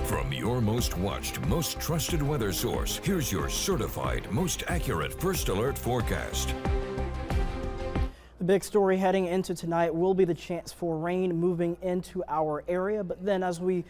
From your most watched, most trusted weather source, here's your certified, most accurate First Alert forecast. The big story heading into tonight will be the chance for rain moving into our area, but then as we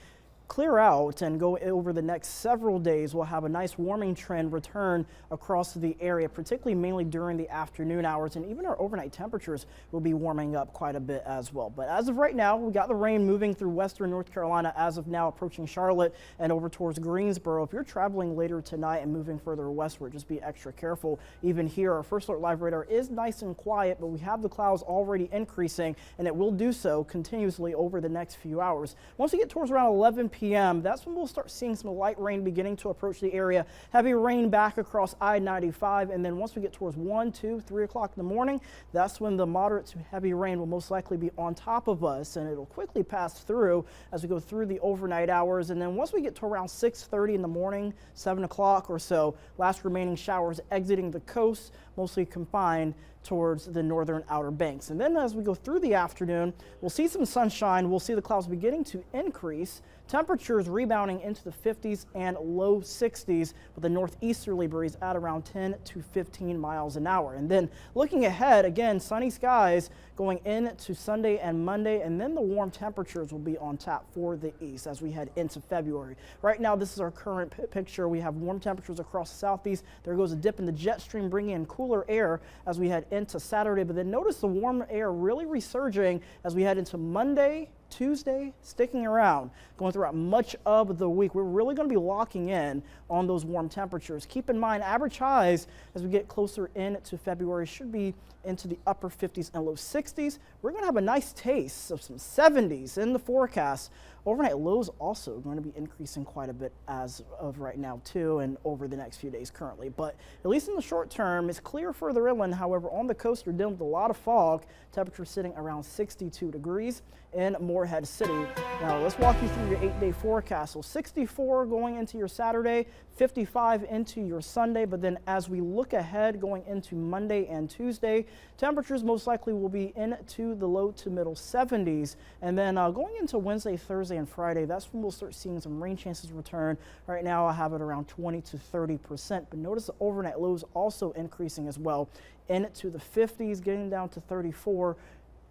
clear out and go over the next several days, we'll have a nice warming trend return across the area, particularly mainly during the afternoon hours, and even our overnight temperatures will be warming up quite a bit as well. But as of right now, we got the rain moving through western North Carolina as of now, approaching Charlotte and over towards Greensboro. If you're traveling later tonight and moving further westward, just be extra careful. Even here, our First Alert Live radar is nice and quiet, but we have the clouds already increasing, and it will do so continuously over the next few hours. Once we get towards around 11 p.m., that's when we'll start seeing some light rain beginning to approach the area. Heavy rain back across I-95, and then once we get towards 1, 2, 3 o'clock in the morning, that's when the moderate to heavy rain will most likely be on top of us, and it'll quickly pass through as we go through the overnight hours. And then once we get to around 6:30 in the morning, 7 o'clock or so, last remaining showers exiting the coast, mostly confined towards the northern Outer Banks. And then as we go through the afternoon, we'll see some sunshine. We'll see the clouds beginning to increase. Temperatures rebounding into the 50s and low 60s with a northeasterly breeze at around 10 to 15 miles an hour. And then looking ahead, again, sunny skies going into Sunday and Monday, and then the warm temperatures will be on tap for the east as we head into February. Right now, this is our current picture. We have warm temperatures across the southeast. There goes a dip in the jet stream, bringing in cooler air as we head into Saturday, but then notice the warm air really resurging as we head into Monday, Tuesday, sticking around, going throughout much of the week. We're really going to be locking in on those warm temperatures. Keep in mind, average highs as we get closer into February should be into the upper 50s and low 60s. We're going to have a nice taste of some 70s in the forecast. Overnight lows also going to be increasing quite a bit as of right now too, and over the next few days currently. But at least in the short term, it's clear further inland. However, on the coast, we're dealing with a lot of fog. Temperature sitting around 62 degrees in Morehead City. Now let's walk you through your 8-day forecast. So 64 going into your Saturday, 55 into your Sunday. But then as we look ahead going into Monday and Tuesday, temperatures most likely will be into the low to middle 70s. And then going into Wednesday, Thursday, and Friday, that's when we'll start seeing some rain chances return. Right now I have it around 20 to 30%, but notice the overnight lows also increasing as well into the 50s, getting down to 34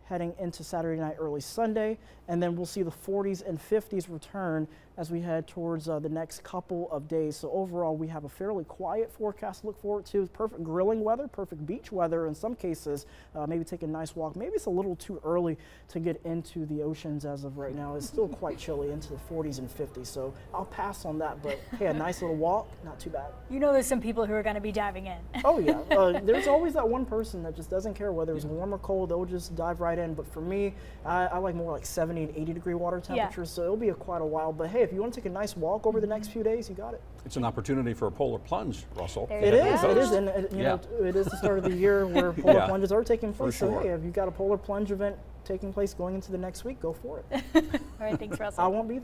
heading into Saturday night, early Sunday, and then we'll see the 40s and 50s return as we head towards the next couple of days. So overall, we have a fairly quiet forecast to look forward to. Perfect grilling weather, perfect beach weather in some cases. Maybe take a nice walk. Maybe it's a little too early to get into the oceans as of right now. It's still quite chilly into the 40s and 50s, so I'll pass on that. But hey, a nice little walk, not too bad. You know there's some people who are going to be diving in. Oh yeah, there's always that one person that just doesn't care whether it's warm or cold. They'll just dive right in. But for me, I like more like 70 and 80 degree water temperatures, so it'll be quite a while. But hey, if you want to take a nice walk over the next few days, you got it. It's an opportunity for a polar plunge, Russell. It is, and you know, it is the start of the year where polar plunges are taking place. For sure. So hey, if you've got a polar plunge event taking place going into the next week, go for it. All right, thanks, Russell. I won't be there.